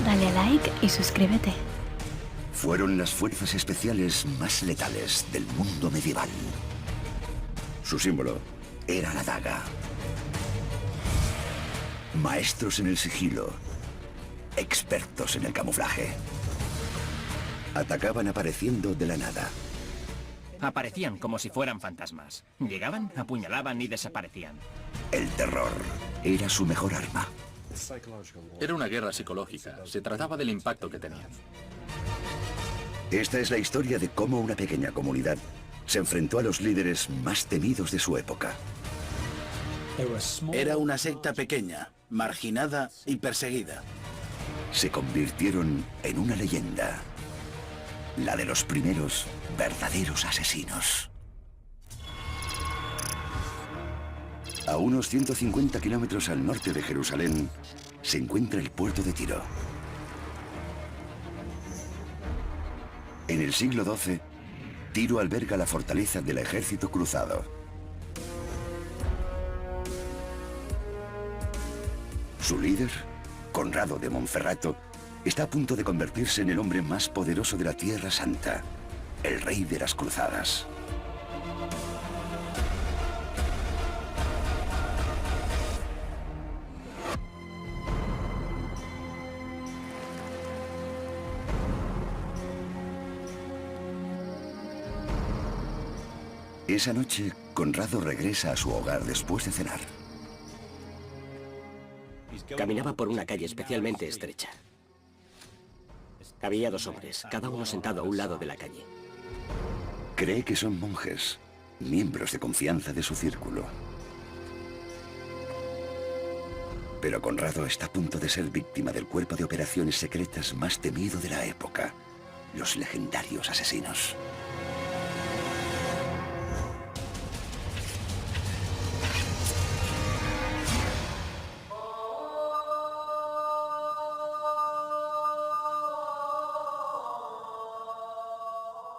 Dale a like y suscríbete. Fueron las fuerzas especiales más letales del mundo medieval. Su símbolo era la daga. Maestros en el sigilo, expertos en el camuflaje. Atacaban apareciendo de la nada. Aparecían como si fueran fantasmas. Llegaban, apuñalaban y desaparecían. El terror era su mejor arma. Era una guerra psicológica. Se trataba del impacto que tenían. Esta es la historia de cómo una pequeña comunidad se enfrentó a los líderes más temidos de su época. Era una secta pequeña, marginada y perseguida. Se convirtieron en una leyenda. La de los primeros verdaderos asesinos. A unos 150 kilómetros al norte de Jerusalén se encuentra el puerto de Tiro. En el siglo XII, Tiro alberga la fortaleza del ejército cruzado. Su líder, Conrado de Monferrato, está a punto de convertirse en el hombre más poderoso de la Tierra Santa, el rey de las cruzadas. Esa noche, Conrado regresa a su hogar después de cenar. Caminaba por una calle especialmente estrecha. Había dos hombres, cada uno sentado a un lado de la calle. Cree que son monjes, miembros de confianza de su círculo. Pero Conrado está a punto de ser víctima del cuerpo de operaciones secretas más temido de la época, los legendarios asesinos.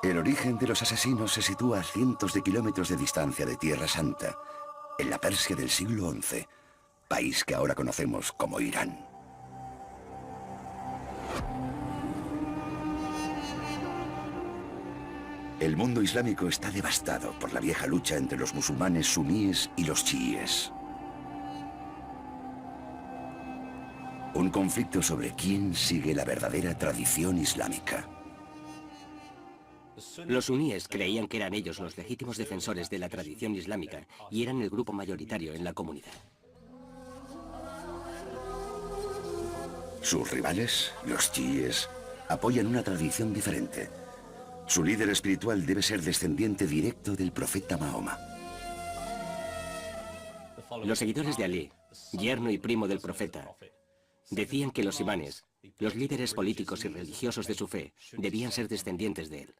El origen de los asesinos se sitúa a cientos de kilómetros de distancia de Tierra Santa, en la Persia del siglo XI, país que ahora conocemos como Irán. El mundo islámico está devastado por la vieja lucha entre los musulmanes suníes y los chiíes. Un conflicto sobre quién sigue la verdadera tradición islámica. Los suníes creían que eran ellos los legítimos defensores de la tradición islámica y eran el grupo mayoritario en la comunidad. Sus rivales, los chiíes, apoyan una tradición diferente. Su líder espiritual debe ser descendiente directo del profeta Mahoma. Los seguidores de Alí, yerno y primo del profeta, decían que los imanes, los líderes políticos y religiosos de su fe, debían ser descendientes de él.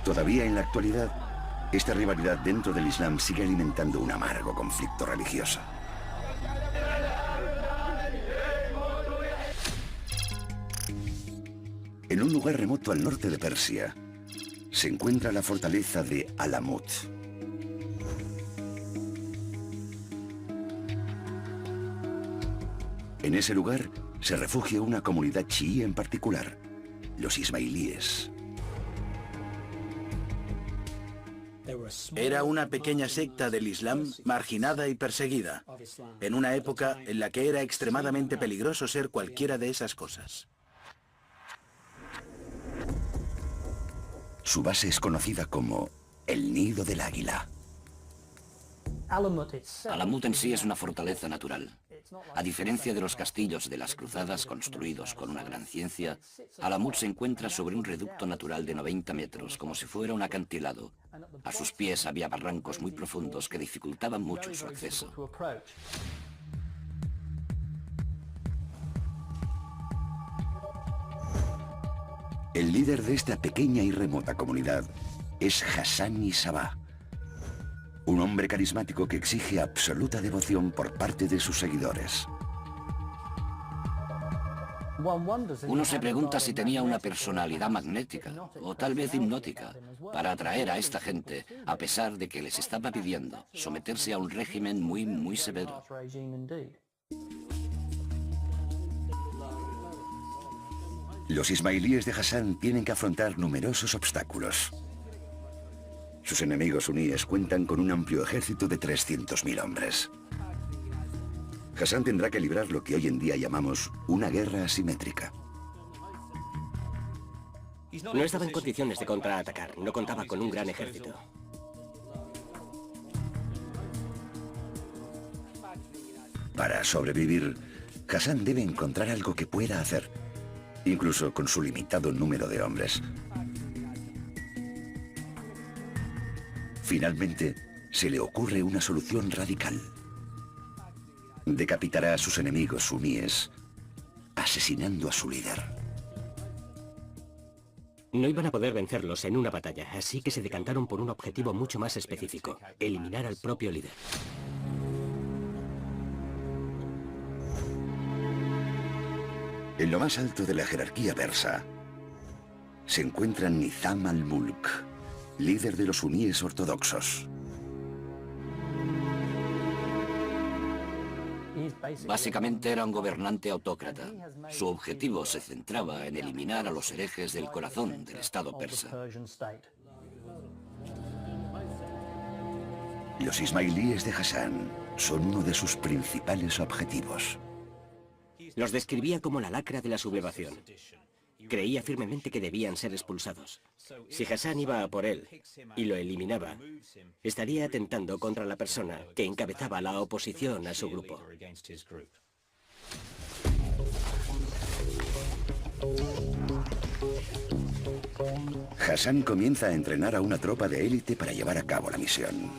Todavía en la actualidad, esta rivalidad dentro del Islam sigue alimentando un amargo conflicto religioso. En un lugar remoto al norte de Persia, se encuentra la fortaleza de Alamut. En ese lugar se refugia una comunidad chií en particular, los ismailíes. Era una pequeña secta del Islam marginada y perseguida, en una época en la que era extremadamente peligroso ser cualquiera de esas cosas. Su base es conocida como el Nido del Águila. Alamut en sí es una fortaleza natural. A diferencia de los castillos de las cruzadas construidos con una gran ciencia, Alamut se encuentra sobre un reducto natural de 90 metros, como si fuera un acantilado. A sus pies había barrancos muy profundos que dificultaban mucho su acceso. El líder de esta pequeña y remota comunidad es Hassani Sabah, un hombre carismático que exige absoluta devoción por parte de sus seguidores. Uno se pregunta si tenía una personalidad magnética, o tal vez hipnótica, para atraer a esta gente, a pesar de que les estaba pidiendo someterse a un régimen muy severo. Los ismailíes de Hassan tienen que afrontar numerosos obstáculos. Sus enemigos suníes cuentan con un amplio ejército de 300.000 hombres. Hassan tendrá que librar lo que hoy en día llamamos una guerra asimétrica. No estaba en condiciones de contraatacar, no contaba con un gran ejército. Para sobrevivir, Hassan debe encontrar algo que pueda hacer, incluso con su limitado número de hombres. Finalmente, se le ocurre una solución radical. Decapitará a sus enemigos suníes, asesinando a su líder. No iban a poder vencerlos en una batalla, así que se decantaron por un objetivo mucho más específico: eliminar al propio líder. En lo más alto de la jerarquía persa, se encuentra Nizam al-Mulk, líder de los suníes ortodoxos. Básicamente era un gobernante autócrata. Su objetivo se centraba en eliminar a los herejes del corazón del Estado persa. Los ismailíes de Hassan son uno de sus principales objetivos. Los describía como la lacra de la sublevación. Creía firmemente que debían ser expulsados. Si Hassan iba a por él y lo eliminaba, estaría atentando contra la persona que encabezaba la oposición a su grupo. Hassan comienza a entrenar a una tropa de élite para llevar a cabo la misión.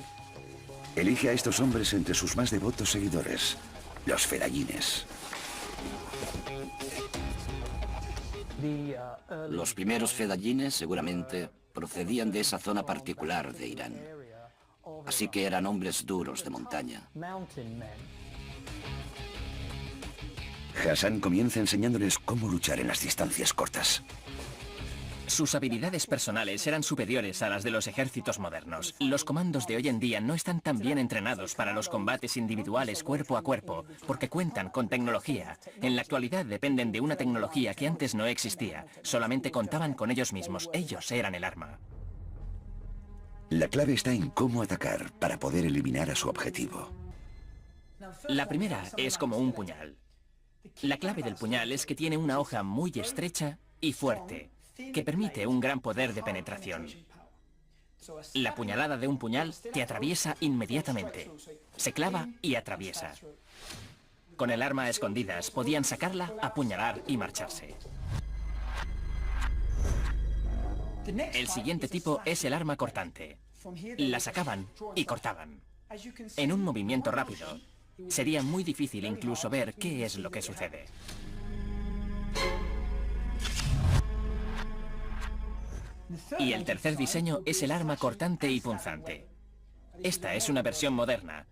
Elige a estos hombres entre sus más devotos seguidores, los fedayines. Los primeros fedayines seguramente procedían de esa zona particular de Irán. Así que eran hombres duros de montaña. Hassan comienza enseñándoles cómo luchar en las distancias cortas. Sus habilidades personales eran superiores a las de los ejércitos modernos. Los comandos de hoy en día no están tan bien entrenados para los combates individuales cuerpo a cuerpo, porque cuentan con tecnología. En la actualidad dependen de una tecnología que antes no existía. Solamente contaban con ellos mismos. Ellos eran el arma. La clave está en cómo atacar para poder eliminar a su objetivo. La primera es como un puñal. La clave del puñal es que tiene una hoja muy estrecha y fuerte, que permite un gran poder de penetración. La puñalada de un puñal te atraviesa inmediatamente. Se clava y atraviesa. Con el arma a escondidas podían sacarla, apuñalar y marcharse. El siguiente tipo es el arma cortante. La sacaban y cortaban. En un movimiento rápido, sería muy difícil incluso ver qué es lo que sucede. Y el tercer diseño es el arma cortante y punzante. Esta es una versión moderna.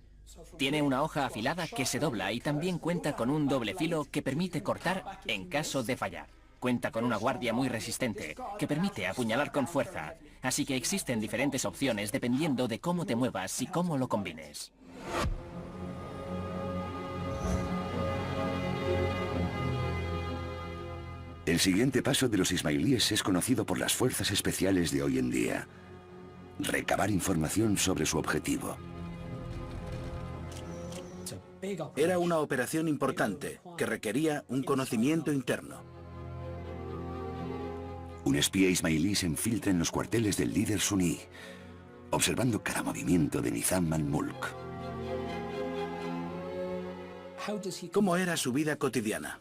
Tiene una hoja afilada que se dobla y también cuenta con un doble filo que permite cortar en caso de fallar. Cuenta con una guardia muy resistente que permite apuñalar con fuerza, así que existen diferentes opciones dependiendo de cómo te muevas y cómo lo combines. El siguiente paso de los ismailíes es conocido por las fuerzas especiales de hoy en día: recabar información sobre su objetivo. Era una operación importante que requería un conocimiento interno. Un espía ismailí se infiltra en los cuarteles del líder suní, observando cada movimiento de Nizam al-Mulk. ¿Cómo era su vida cotidiana?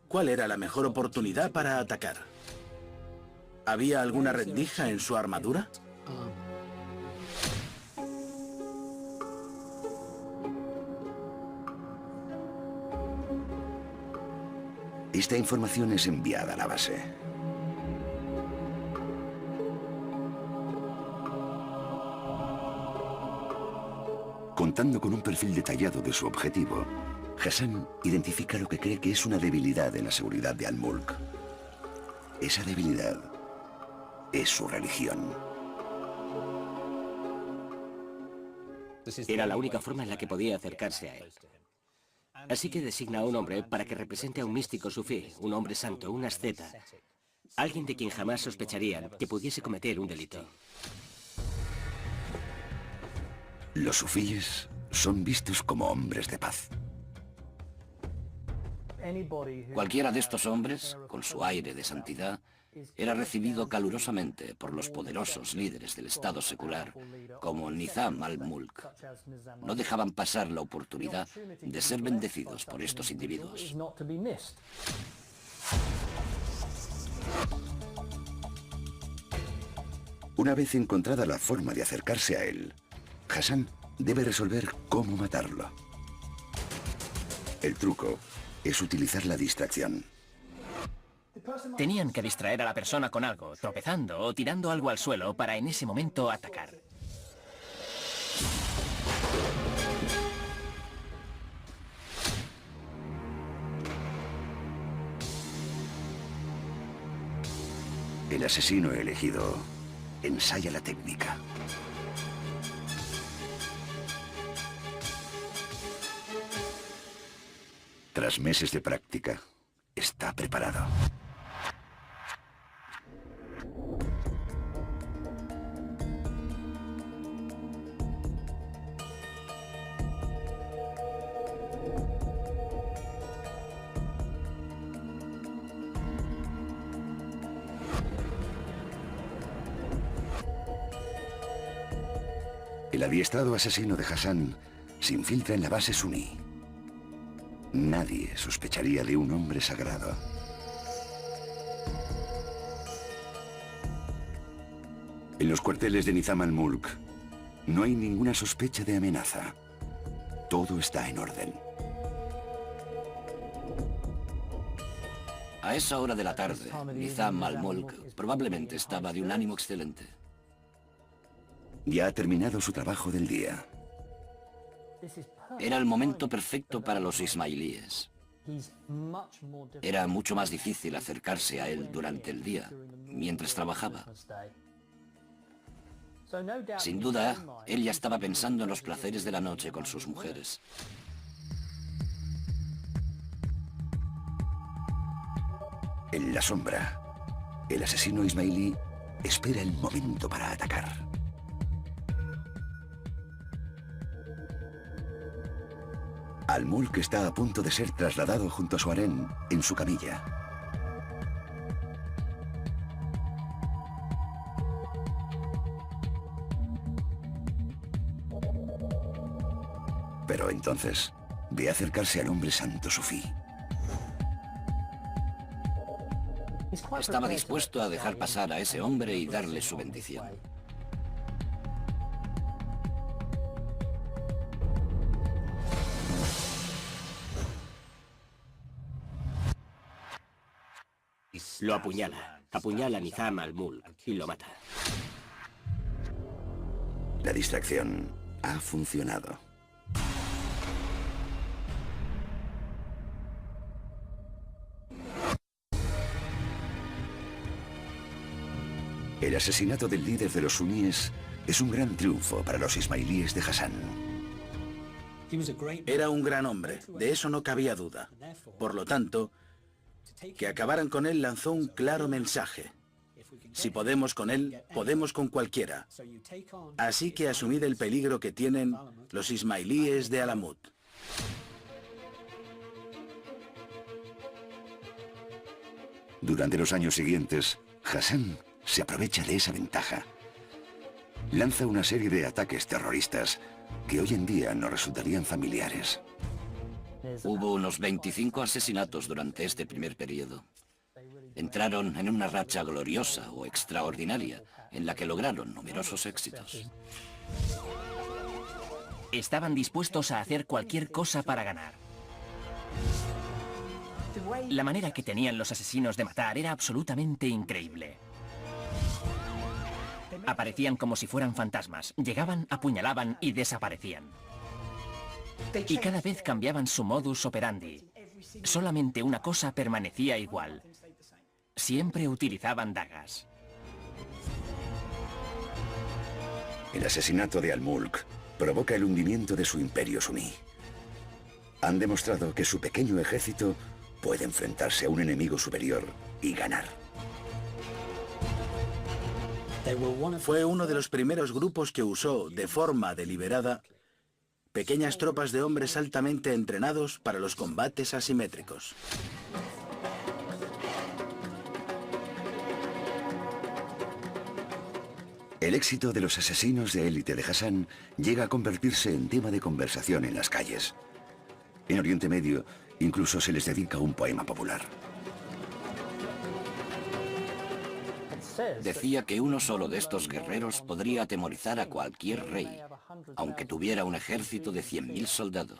¿Cuál era la mejor oportunidad para atacar? ¿Había alguna rendija en su armadura? Esta información es enviada a la base. Contando con un perfil detallado de su objetivo, Hassan identifica lo que cree que es una debilidad en la seguridad de Al-Mulk. Esa debilidad es su religión. Era la única forma en la que podía acercarse a él. Así que designa a un hombre para que represente a un místico sufí, un hombre santo, un asceta. Alguien de quien jamás sospecharían que pudiese cometer un delito. Los sufíes son vistos como hombres de paz. Cualquiera de estos hombres, con su aire de santidad, era recibido calurosamente por los poderosos líderes del Estado secular, como Nizam al-Mulk. No dejaban pasar la oportunidad de ser bendecidos por estos individuos. Una vez encontrada la forma de acercarse a él, Hassan debe resolver cómo matarlo. El truco es utilizar la distracción. Tenían que distraer a la persona con algo, tropezando o tirando algo al suelo para en ese momento atacar. El asesino elegido ensaya la técnica. Tras meses de práctica, está preparado. El adiestrado asesino de Hassan se infiltra en la base suní. Nadie sospecharía de un hombre sagrado. En los cuarteles de Nizam al-Mulk no hay ninguna sospecha de amenaza. Todo está en orden. A esa hora de la tarde, Nizam al-Mulk probablemente estaba de un ánimo excelente. Ya ha terminado su trabajo del día. Era el momento perfecto para los ismailíes. Era mucho más difícil acercarse a él durante el día, mientras trabajaba. Sin duda, él ya estaba pensando en los placeres de la noche con sus mujeres. En la sombra, el asesino ismailí espera el momento para atacar. Al-Mulk está a punto de ser trasladado junto a su harén en su camilla. Pero entonces ve acercarse al hombre santo sufí. Estaba dispuesto a dejar pasar a ese hombre y darle su bendición. Lo apuñala. Apuñala a Nizam al-Mulk y lo mata. La distracción ha funcionado. El asesinato del líder de los suníes es un gran triunfo para los ismailíes de Hassan. Era un gran hombre, de eso no cabía duda. Por lo tanto, que acabaran con él lanzó un claro mensaje. Si podemos con él, podemos con cualquiera. Así que asumid el peligro que tienen los ismailíes de Alamut. Durante los años siguientes, Hassan se aprovecha de esa ventaja. Lanza una serie de ataques terroristas que hoy en día nos resultarían familiares. Hubo unos 25 asesinatos durante este primer periodo. Entraron en una racha gloriosa o extraordinaria, en la que lograron numerosos éxitos. Estaban dispuestos a hacer cualquier cosa para ganar. La manera que tenían los asesinos de matar era absolutamente increíble. Aparecían como si fueran fantasmas, llegaban, apuñalaban y desaparecían. Y cada vez cambiaban su modus operandi. Solamente una cosa permanecía igual. Siempre utilizaban dagas. El asesinato de Al-Mulk provoca el hundimiento de su imperio suní. Han demostrado que su pequeño ejército puede enfrentarse a un enemigo superior y ganar. Fue uno de los primeros grupos que usó, de forma deliberada, pequeñas tropas de hombres altamente entrenados para los combates asimétricos. El éxito de los asesinos de élite de Hassan llega a convertirse en tema de conversación en las calles. En Oriente Medio, incluso se les dedica un poema popular. Decía que uno solo de estos guerreros podría atemorizar a cualquier rey, aunque tuviera un ejército de 100.000 soldados.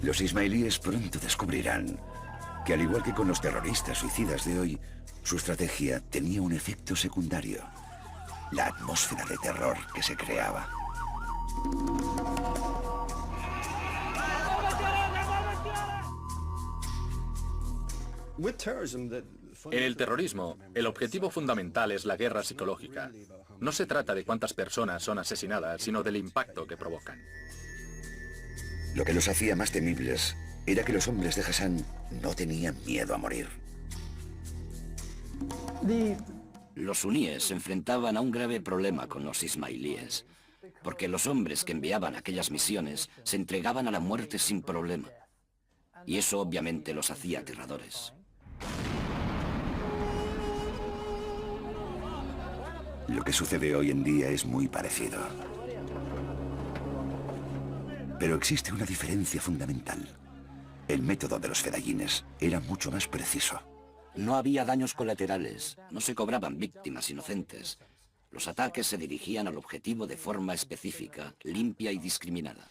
Los ismailíes pronto descubrirán que, al igual que con los terroristas suicidas de hoy, su estrategia tenía un efecto secundario: la atmósfera de terror que se creaba. En el terrorismo, el objetivo fundamental es la guerra psicológica. No se trata de cuántas personas son asesinadas, sino del impacto que provocan. Lo que los hacía más temibles era que los hombres de Hassan no tenían miedo a morir. Los suníes se enfrentaban a un grave problema con los ismailíes, porque los hombres que enviaban aquellas misiones se entregaban a la muerte sin problema. Y eso obviamente los hacía aterradores. Lo que sucede hoy en día es muy parecido. Pero existe una diferencia fundamental. El método de los fedayines era mucho más preciso. No había daños colaterales, no se cobraban víctimas inocentes. Los ataques se dirigían al objetivo de forma específica, limpia y discriminada.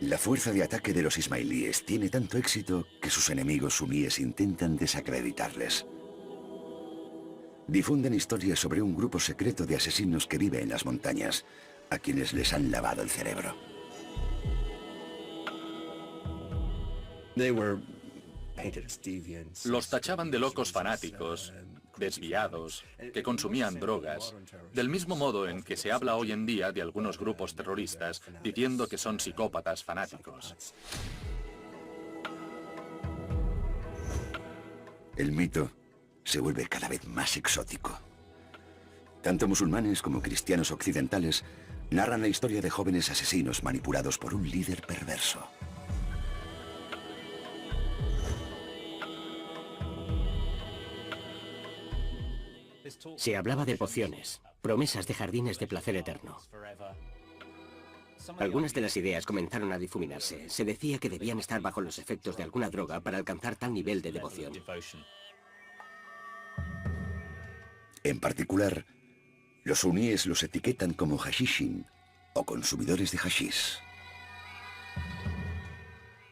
La fuerza de ataque de los ismailíes tiene tanto éxito que sus enemigos suníes intentan desacreditarles. Difunden historias sobre un grupo secreto de asesinos que vive en las montañas, a quienes les han lavado el cerebro. Los tachaban de locos fanáticos, desviados, que consumían drogas, del mismo modo en que se habla hoy en día de algunos grupos terroristas diciendo que son psicópatas fanáticos. El mito se vuelve cada vez más exótico. Tanto musulmanes como cristianos occidentales narran la historia de jóvenes asesinos manipulados por un líder perverso. Se hablaba de pociones, promesas de jardines de placer eterno. Algunas de las ideas comenzaron a difuminarse. Se decía que debían estar bajo los efectos de alguna droga para alcanzar tal nivel de devoción. En particular, los suníes los etiquetan como hashishin o consumidores de hashish.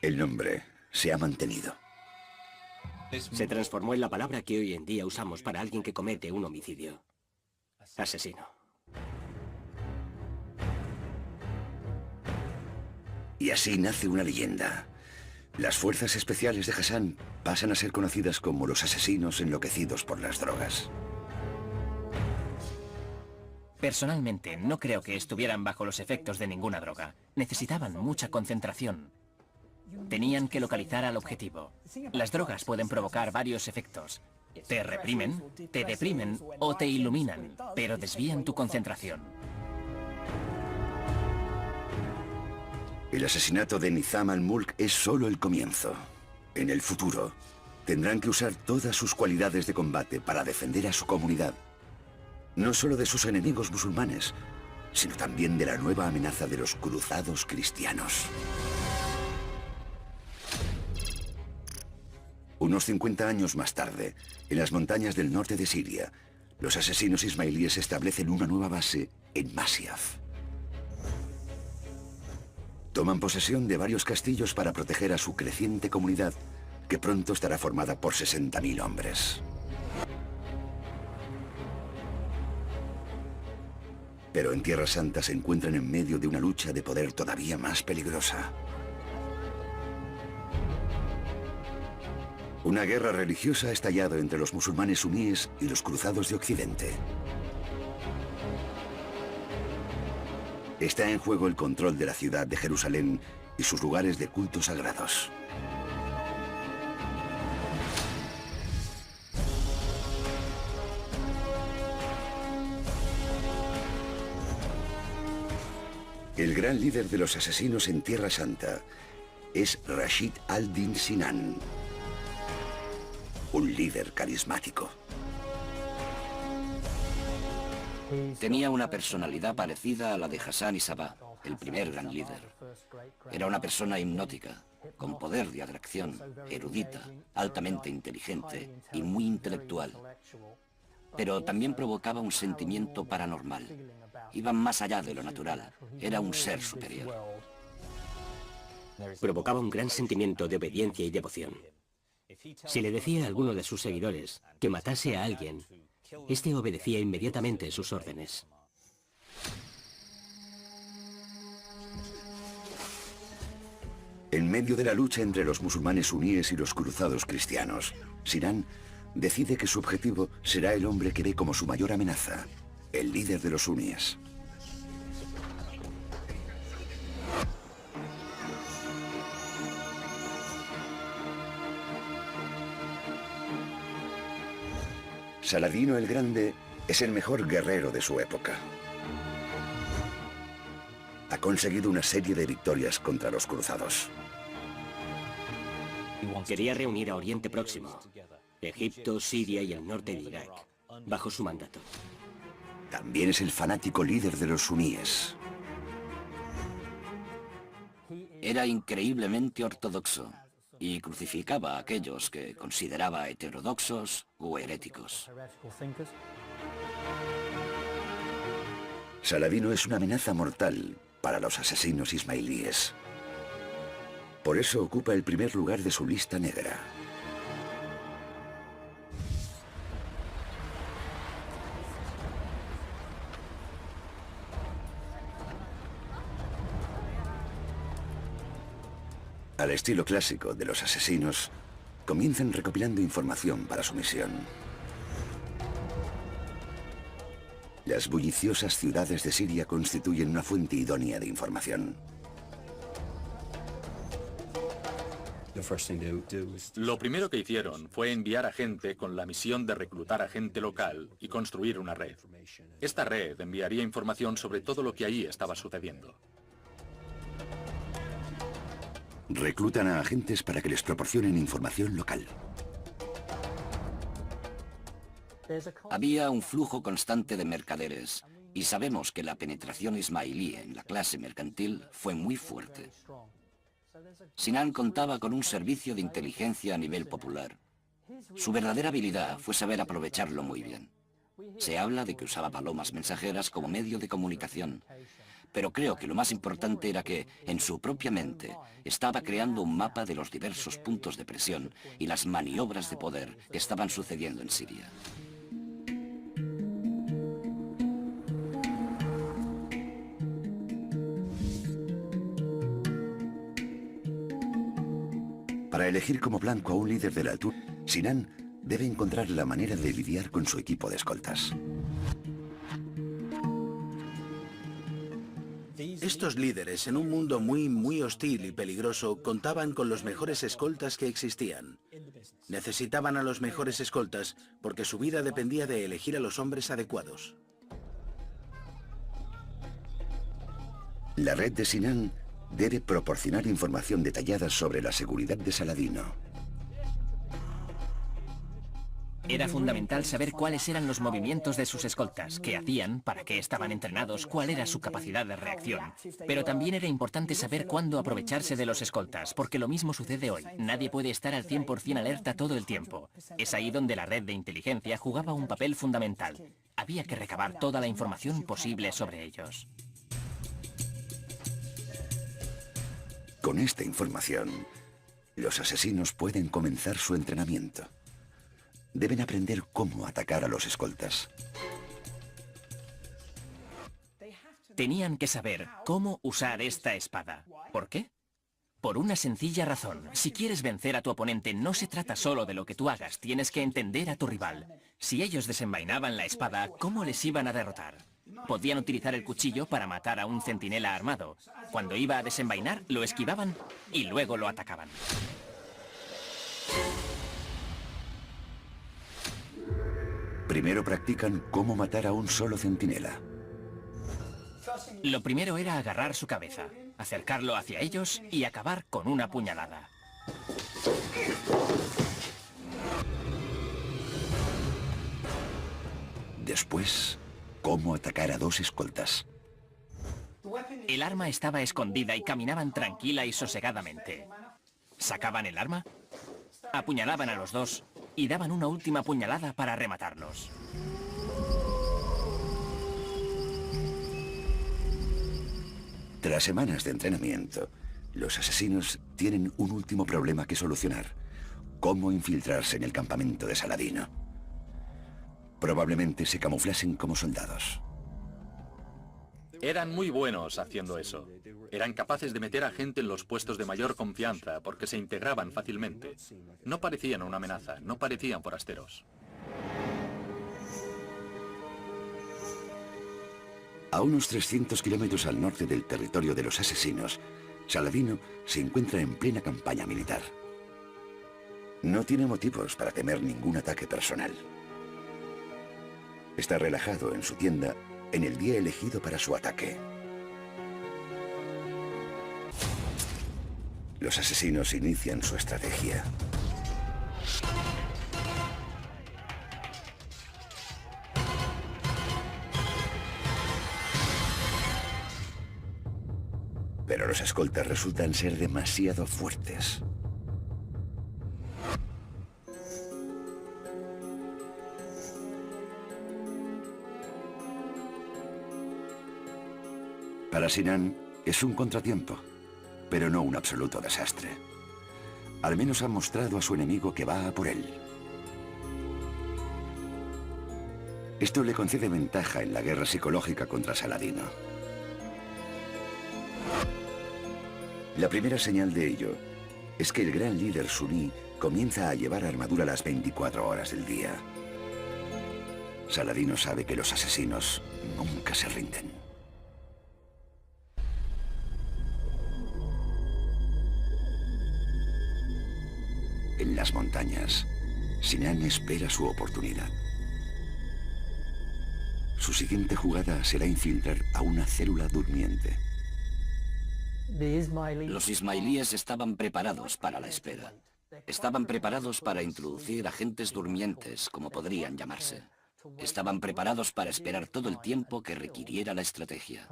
El nombre se ha mantenido. Se transformó en la palabra que hoy en día usamos para alguien que comete un homicidio. Asesino. Y así nace una leyenda. Las fuerzas especiales de Hassan pasan a ser conocidas como los asesinos enloquecidos por las drogas. Personalmente, no creo que estuvieran bajo los efectos de ninguna droga. Necesitaban mucha concentración. Tenían que localizar al objetivo. Las drogas pueden provocar varios efectos. Te reprimen, te deprimen o te iluminan, pero desvían tu concentración. El asesinato de Nizam al-Mulk es solo el comienzo. En el futuro, tendrán que usar todas sus cualidades de combate para defender a su comunidad. No solo de sus enemigos musulmanes, sino también de la nueva amenaza de los cruzados cristianos. Unos 50 años más tarde, en las montañas del norte de Siria, los asesinos ismailíes establecen una nueva base en Masyaf. Toman posesión de varios castillos para proteger a su creciente comunidad, que pronto estará formada por 60.000 hombres. Pero en Tierra Santa se encuentran en medio de una lucha de poder todavía más peligrosa. Una guerra religiosa ha estallado entre los musulmanes suníes y los cruzados de Occidente. Está en juego el control de la ciudad de Jerusalén y sus lugares de culto sagrados. El gran líder de los asesinos en Tierra Santa es Rashid al-Din Sinan, un líder carismático. Tenía una personalidad parecida a la de Hassan y Sabah, el primer gran líder. Era una persona hipnótica, con poder de atracción, erudita, altamente inteligente y muy intelectual. Pero también provocaba un sentimiento paranormal. Iba más allá de lo natural. Era un ser superior. Provocaba un gran sentimiento de obediencia y devoción. Si le decía a alguno de sus seguidores que matase a alguien, este obedecía inmediatamente sus órdenes. En medio de la lucha entre los musulmanes suníes y los cruzados cristianos, Sinan decide que su objetivo será el hombre que ve como su mayor amenaza, el líder de los suníes. Saladino el Grande es el mejor guerrero de su época. Ha conseguido una serie de victorias contra los cruzados. Quería reunir a Oriente Próximo, Egipto, Siria y el norte de Irak, bajo su mandato. También es el fanático líder de los suníes. Era increíblemente ortodoxo y crucificaba a aquellos que consideraba heterodoxos o heréticos. Saladino es una amenaza mortal para los asesinos ismailíes. Por eso ocupa el primer lugar de su lista negra. Al estilo clásico de los asesinos, comienzan recopilando información para su misión. Las bulliciosas ciudades de Siria constituyen una fuente idónea de información. Lo primero que hicieron fue enviar a gente con la misión de reclutar a gente local y construir una red. Esta red enviaría información sobre todo lo que allí estaba sucediendo. Reclutan a agentes para que les proporcionen información local. Había un flujo constante de mercaderes y sabemos que la penetración ismailí en la clase mercantil fue muy fuerte. Sinan contaba con un servicio de inteligencia a nivel popular. Su verdadera habilidad fue saber aprovecharlo muy bien. Se habla de que usaba palomas mensajeras como medio de comunicación, pero creo que lo más importante era que, en su propia mente, estaba creando un mapa de los diversos puntos de presión y las maniobras de poder que estaban sucediendo en Siria. Para elegir como blanco a un líder de la altura, Sinan debe encontrar la manera de lidiar con su equipo de escoltas. Estos líderes, en un mundo muy hostil y peligroso, contaban con los mejores escoltas que existían. Necesitaban a los mejores escoltas porque su vida dependía de elegir a los hombres adecuados. La red de Sinan debe proporcionar información detallada sobre la seguridad de Saladino. Era fundamental saber cuáles eran los movimientos de sus escoltas, qué hacían, para qué estaban entrenados, cuál era su capacidad de reacción. Pero también era importante saber cuándo aprovecharse de los escoltas, porque lo mismo sucede hoy. Nadie puede estar al 100% alerta todo el tiempo. Es ahí donde la red de inteligencia jugaba un papel fundamental. Había que recabar toda la información posible sobre ellos. Con esta información, los asesinos pueden comenzar su entrenamiento. Deben aprender cómo atacar a los escoltas. Tenían que saber cómo usar esta espada. ¿Por qué? Por una sencilla razón. Si quieres vencer a tu oponente, no se trata solo de lo que tú hagas, tienes que entender a tu rival. Si ellos desenvainaban la espada, ¿cómo les iban a derrotar? Podían utilizar el cuchillo para matar a un centinela armado. Cuando iba a desenvainar, lo esquivaban y luego lo atacaban. Primero practican cómo matar a un solo centinela. Lo primero era agarrar su cabeza, acercarlo hacia ellos y acabar con una puñalada. Después, cómo atacar a dos escoltas. El arma estaba escondida y caminaban tranquila y sosegadamente. Sacaban el arma, apuñalaban a los dos y daban una última puñalada para rematarlos. Tras semanas de entrenamiento, los asesinos tienen un último problema que solucionar: cómo infiltrarse en el campamento de Saladino. Probablemente se camuflasen como soldados. Eran muy buenos haciendo eso. Eran capaces de meter a gente en los puestos de mayor confianza porque se integraban fácilmente. No parecían una amenaza, no parecían forasteros. A unos 300 kilómetros al norte del territorio de los asesinos, Saladino se encuentra en plena campaña militar. No tiene motivos para temer ningún ataque personal. Está relajado en su tienda en el día elegido para su ataque. Los asesinos inician su estrategia. Pero los escoltas resultan ser demasiado fuertes. Para Sinan es un contratiempo, pero no un absoluto desastre. Al menos ha mostrado a su enemigo que va a por él. Esto le concede ventaja en la guerra psicológica contra Saladino. La primera señal de ello es que el gran líder suní comienza a llevar armadura las 24 horas del día. Saladino sabe que los asesinos nunca se rinden. En las montañas, Sinan espera su oportunidad. Su siguiente jugada será infiltrar a una célula durmiente. Los ismailíes estaban preparados para la espera. Estaban preparados para introducir agentes durmientes, como podrían llamarse. Estaban preparados para esperar todo el tiempo que requiriera la estrategia.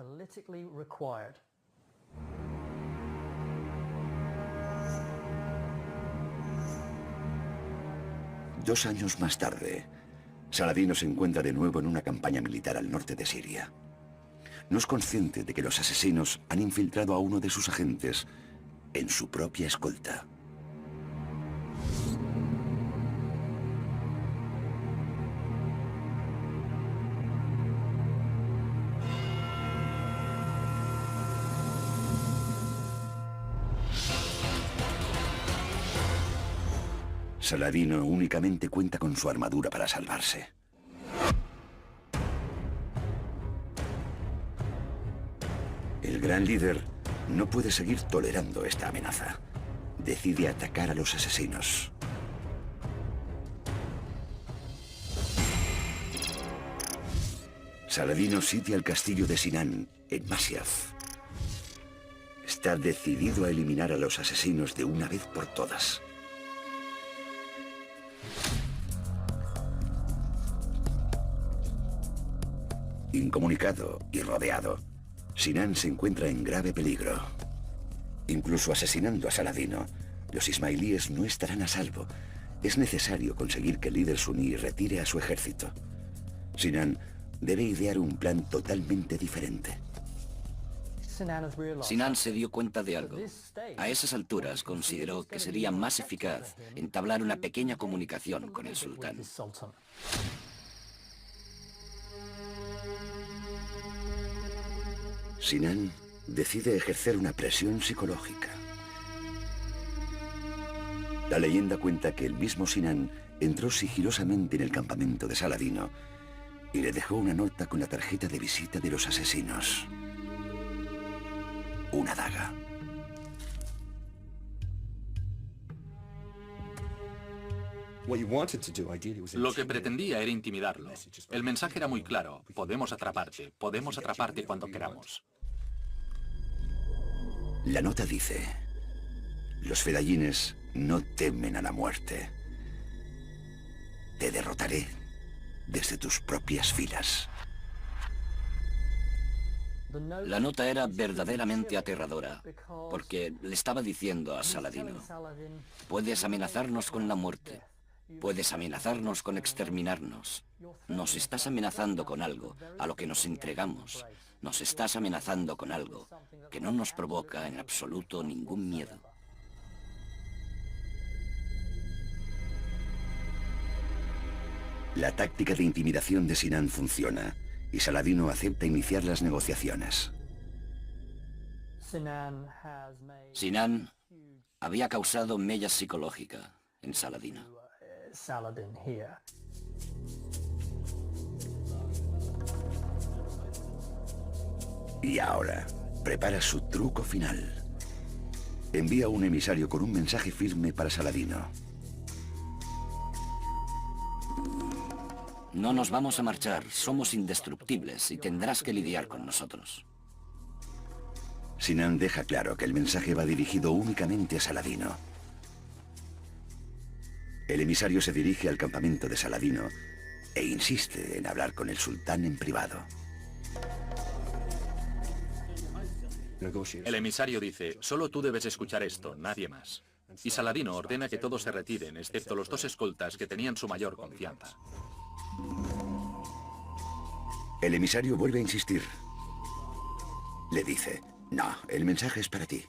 2 años más tarde, Saladino se encuentra de nuevo en una campaña militar al norte de Siria. No es consciente de que los asesinos han infiltrado a uno de sus agentes en su propia escolta. Saladino únicamente cuenta con su armadura para salvarse. El gran líder no puede seguir tolerando esta amenaza. Decide atacar a los asesinos. Saladino sitia el castillo de Sinan, en Masyaf. Está decidido a eliminar a los asesinos de una vez por todas. Incomunicado y rodeado, Sinan se encuentra en grave peligro. Incluso asesinando a Saladino, los ismailíes no estarán a salvo. Es necesario conseguir que el líder suní retire a su ejército. Sinan debe idear un plan totalmente diferente. Sinan se dio cuenta de algo. A esas alturas consideró que sería más eficaz entablar una pequeña comunicación con el sultán. Sinan decide ejercer una presión psicológica. La leyenda cuenta que el mismo Sinan entró sigilosamente en el campamento de Saladino y le dejó una nota con la tarjeta de visita de los asesinos. Una daga. Lo que pretendía era intimidarlo. El mensaje era muy claro. Podemos atraparte cuando queramos. La nota dice: los fedayines no temen a la muerte. Te derrotaré desde tus propias filas. La nota era verdaderamente aterradora, porque le estaba diciendo a Saladino: puedes amenazarnos con la muerte, puedes amenazarnos con exterminarnos. Nos estás amenazando con algo a lo que nos entregamos. Nos estás amenazando con algo que no nos provoca en absoluto ningún miedo. La táctica de intimidación de Sinan funciona y Saladino acepta iniciar las negociaciones. Sinan había causado mella psicológica en Saladino. Y ahora, prepara su truco final. Envía un emisario con un mensaje firme para Saladino. No nos vamos a marchar, somos indestructibles y tendrás que lidiar con nosotros. Sinan deja claro que el mensaje va dirigido únicamente a Saladino. El emisario se dirige al campamento de Saladino e insiste en hablar con el sultán en privado. El emisario dice: solo tú debes escuchar esto, nadie más. Y Saladino ordena que todos se retiren, excepto los dos escoltas que tenían su mayor confianza. El emisario vuelve a insistir. Le dice: no, el mensaje es para ti.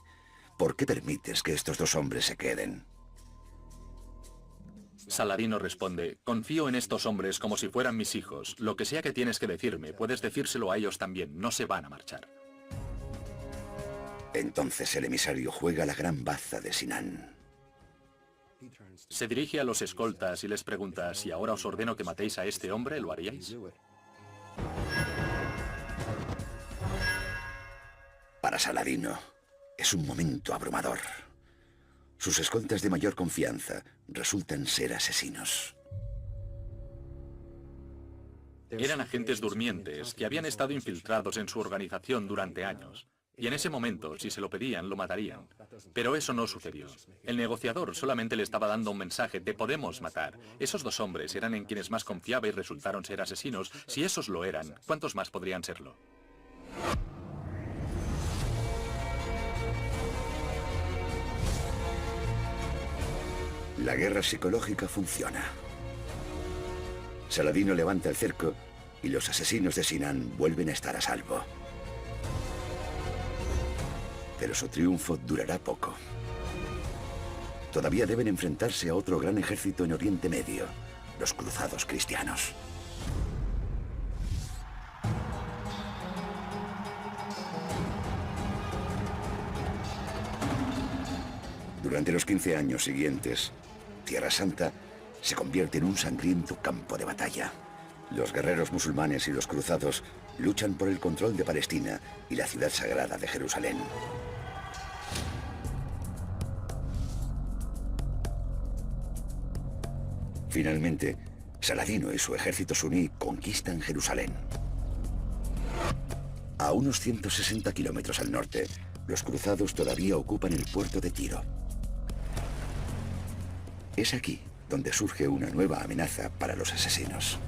¿Por qué permites que estos dos hombres se queden? Saladino responde: confío en estos hombres como si fueran mis hijos. Lo que sea que tienes que decirme, puedes decírselo a ellos también, no se van a marchar. Entonces el emisario juega la gran baza de Sinan. Se dirige a los escoltas y les pregunta: si ahora os ordeno que matéis a este hombre, ¿lo haríais? Para Saladino, es un momento abrumador. Sus escoltas de mayor confianza resultan ser asesinos. Eran agentes durmientes que habían estado infiltrados en su organización durante años. Y en ese momento, si se lo pedían, lo matarían. Pero eso no sucedió. El negociador solamente le estaba dando un mensaje: te podemos matar. Esos dos hombres eran en quienes más confiaba y resultaron ser asesinos. Si esos lo eran, ¿cuántos más podrían serlo? La guerra psicológica funciona. Saladino levanta el cerco y los asesinos de Sinan vuelven a estar a salvo. Pero su triunfo durará poco. Todavía deben enfrentarse a otro gran ejército en Oriente Medio, los cruzados cristianos. Durante los 15 años siguientes, Tierra Santa se convierte en un sangriento campo de batalla. Los guerreros musulmanes y los cruzados luchan por el control de Palestina y la ciudad sagrada de Jerusalén. Finalmente, Saladino y su ejército suní conquistan Jerusalén. A unos 160 kilómetros al norte, los cruzados todavía ocupan el puerto de Tiro. Es aquí donde surge una nueva amenaza para los asesinos.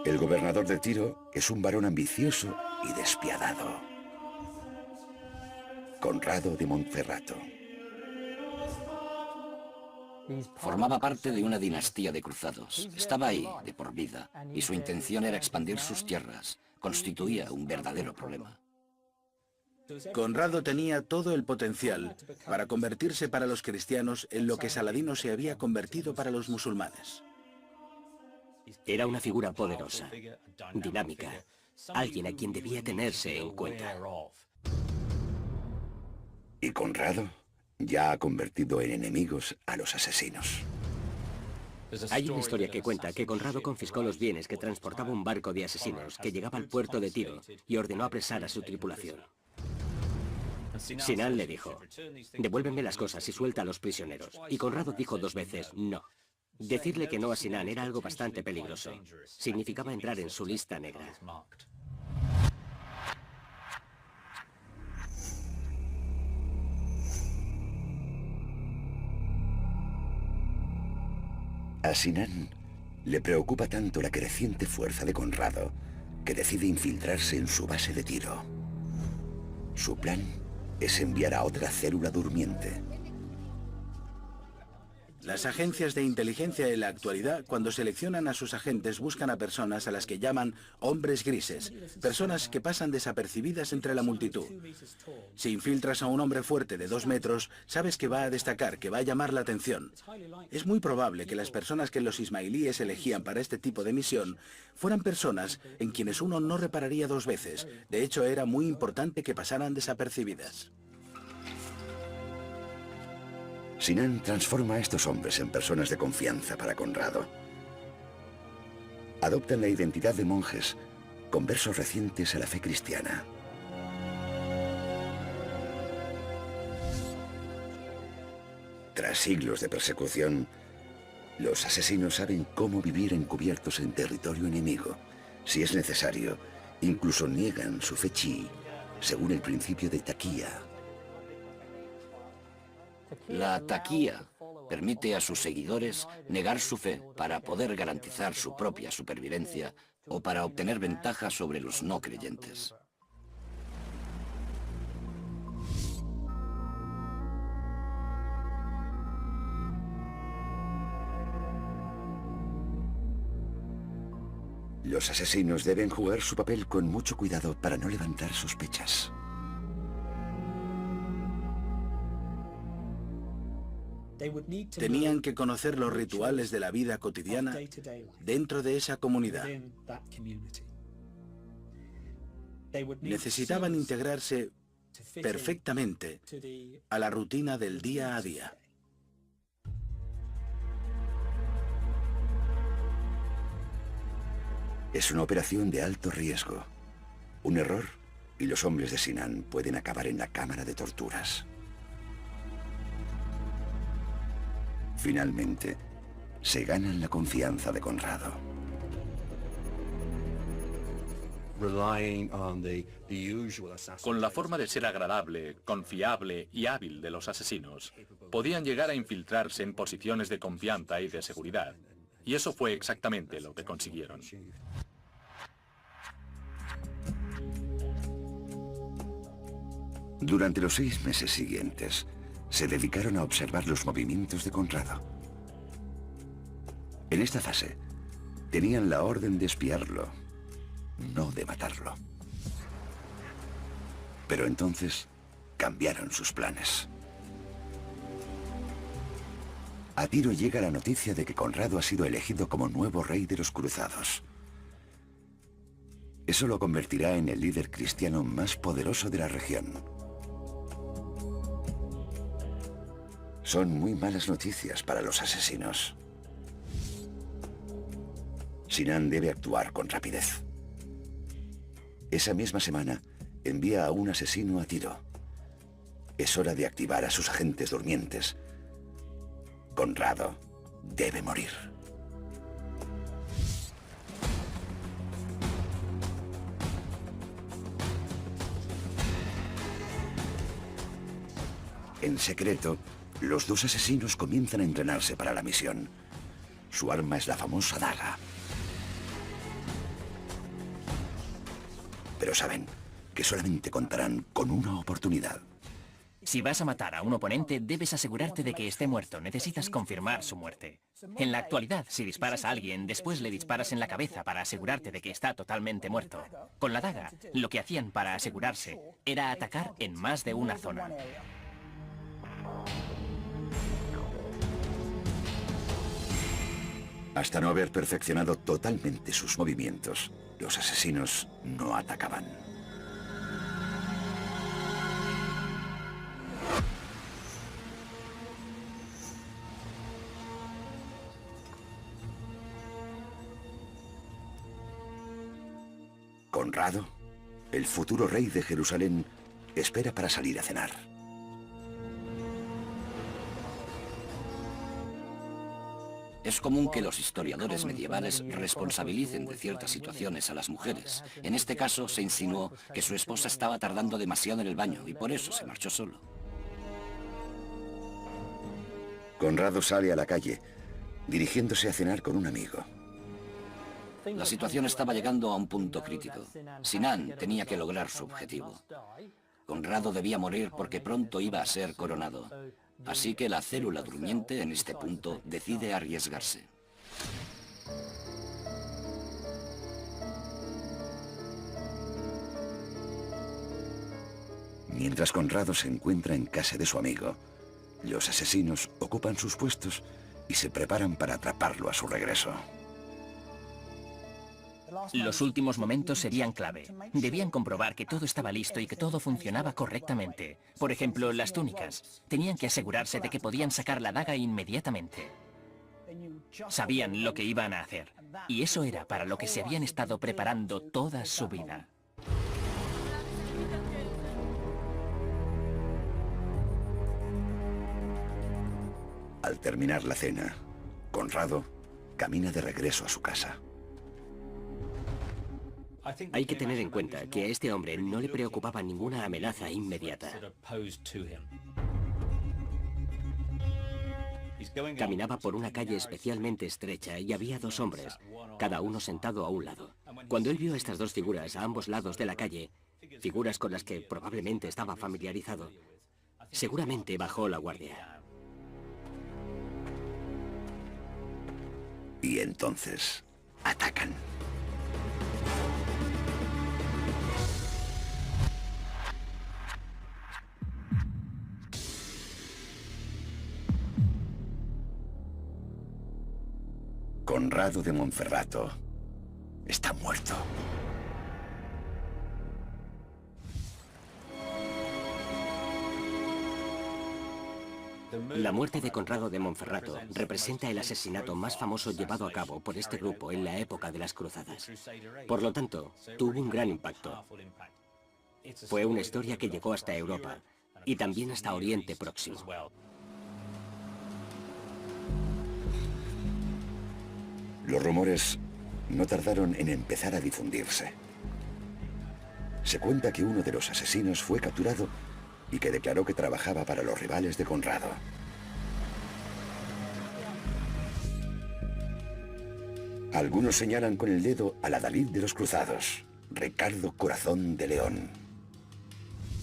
El gobernador de Tiro es un varón ambicioso y despiadado: Conrado de Montferrato. Formaba parte de una dinastía de cruzados. Estaba ahí de por vida y su intención era expandir sus tierras. Constituía un verdadero problema. Conrado tenía todo el potencial para convertirse para los cristianos en lo que Saladino se había convertido para los musulmanes. Era una figura poderosa, dinámica, alguien a quien debía tenerse en cuenta. Y Conrado ya ha convertido en enemigos a los asesinos. Hay una historia que cuenta que Conrado confiscó los bienes que transportaba un barco de asesinos que llegaba al puerto de Tiro y ordenó apresar a su tripulación. Sinan le dijo: devuélveme las cosas y suelta a los prisioneros. Y Conrado dijo 2 veces no. Decirle que no a Sinan era algo bastante peligroso. Significaba entrar en su lista negra. A Sinan le preocupa tanto la creciente fuerza de Conrado que decide infiltrarse en su base de Tiro. Su plan es enviar a otra célula durmiente. Las agencias de inteligencia en la actualidad, cuando seleccionan a sus agentes, buscan a personas a las que llaman hombres grises, personas que pasan desapercibidas entre la multitud. Si infiltras a un hombre fuerte de 2 metros, sabes que va a destacar, que va a llamar la atención. Es muy probable que las personas que los ismailíes elegían para este tipo de misión fueran personas en quienes uno no repararía 2 veces. De hecho, era muy importante que pasaran desapercibidas. Sinan transforma a estos hombres en personas de confianza para Conrado. Adoptan la identidad de monjes, conversos recientes a la fe cristiana. Tras siglos de persecución, los asesinos saben cómo vivir encubiertos en territorio enemigo. Si es necesario, incluso niegan su fe chií, según el principio de taquía. La taquía permite a sus seguidores negar su fe para poder garantizar su propia supervivencia o para obtener ventaja sobre los no creyentes. Los asesinos deben jugar su papel con mucho cuidado para no levantar sospechas. Tenían que conocer los rituales de la vida cotidiana dentro de esa comunidad. Necesitaban integrarse perfectamente a la rutina del día a día. Es una operación de alto riesgo. Un error y los hombres de Sinan pueden acabar en la cámara de torturas. Finalmente, se ganan la confianza de Conrado. Con la forma de ser agradable, confiable y hábil de los asesinos, podían llegar a infiltrarse en posiciones de confianza y de seguridad. Y eso fue exactamente lo que consiguieron. Durante los 6 meses siguientes, se dedicaron a observar los movimientos de Conrado. En esta fase, tenían la orden de espiarlo, no de matarlo. Pero entonces cambiaron sus planes. A Tiro llega la noticia de que Conrado ha sido elegido como nuevo rey de los cruzados. Eso lo convertirá en el líder cristiano más poderoso de la región. Son muy malas noticias para los asesinos. Sinan debe actuar con rapidez. Esa misma semana, envía a un asesino a Tiro. Es hora de activar a sus agentes durmientes. Conrado debe morir. En secreto, los 2 asesinos comienzan a entrenarse para la misión. Su arma es la famosa daga. Pero saben que solamente contarán con una oportunidad. Si vas a matar a un oponente, debes asegurarte de que esté muerto. Necesitas confirmar su muerte. En la actualidad, si disparas a alguien, después le disparas en la cabeza para asegurarte de que está totalmente muerto. Con la daga, lo que hacían para asegurarse era atacar en más de una zona. Hasta no haber perfeccionado totalmente sus movimientos, los asesinos no atacaban. Conrado, el futuro rey de Jerusalén, espera para salir a cenar. Es común que los historiadores medievales responsabilicen de ciertas situaciones a las mujeres. En este caso se insinuó que su esposa estaba tardando demasiado en el baño y por eso se marchó solo. Conrado sale a la calle, dirigiéndose a cenar con un amigo. La situación estaba llegando a un punto crítico. Sinan tenía que lograr su objetivo. Conrado debía morir porque pronto iba a ser coronado. Así que la célula durmiente en este punto decide arriesgarse. Mientras Conrado se encuentra en casa de su amigo, los asesinos ocupan sus puestos y se preparan para atraparlo a su regreso. Los últimos momentos serían clave. Debían comprobar que todo estaba listo y que todo funcionaba correctamente. Por ejemplo, las túnicas. Tenían que asegurarse de que podían sacar la daga inmediatamente. Sabían lo que iban a hacer. Y eso era para lo que se habían estado preparando toda su vida. Al terminar la cena, Conrado camina de regreso a su casa. Hay que tener en cuenta que a este hombre no le preocupaba ninguna amenaza inmediata. Caminaba por una calle especialmente estrecha y había dos hombres, cada uno sentado a un lado. Cuando él vio a estas dos figuras a ambos lados de la calle, figuras con las que probablemente estaba familiarizado, seguramente bajó la guardia. Y entonces atacan. Conrado de Monferrato está muerto. La muerte de Conrado de Monferrato representa el asesinato más famoso llevado a cabo por este grupo en la época de las cruzadas. Por lo tanto, tuvo un gran impacto. Fue una historia que llegó hasta Europa y también hasta Oriente Próximo. Los rumores no tardaron en empezar a difundirse. Se cuenta que uno de los asesinos fue capturado y que declaró que trabajaba para los rivales de Conrado. Algunos señalan con el dedo al adalid de los cruzados, Ricardo Corazón de León.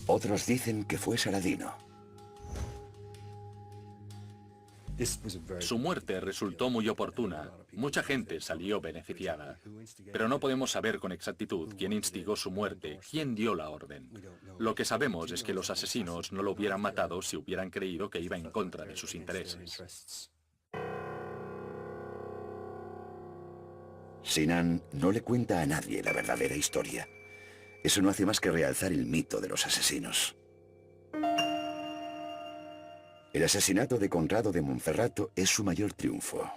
Otros dicen que fue Saladino. Su muerte resultó muy oportuna. Mucha gente salió beneficiada. Pero no podemos saber con exactitud quién instigó su muerte, quién dio la orden. Lo que sabemos es que los asesinos no lo hubieran matado si hubieran creído que iba en contra de sus intereses. Sinan no le cuenta a nadie la verdadera historia. Eso no hace más que realzar el mito de los asesinos. El asesinato de Conrado de Monferrato es su mayor triunfo.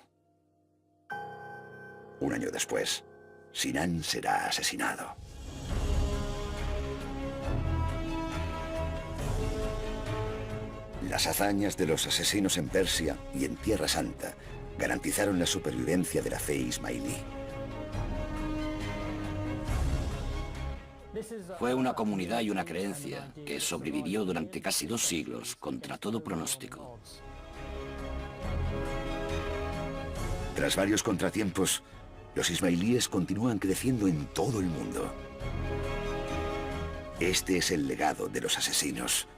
Un año después, Sinan será asesinado. Las hazañas de los asesinos en Persia y en Tierra Santa garantizaron la supervivencia de la fe ismailí. Fue una comunidad y una creencia que sobrevivió durante casi 2 siglos contra todo pronóstico. Tras varios contratiempos, los ismailíes continúan creciendo en todo el mundo. Este es el legado de los asesinos,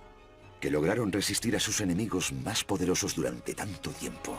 que lograron resistir a sus enemigos más poderosos durante tanto tiempo.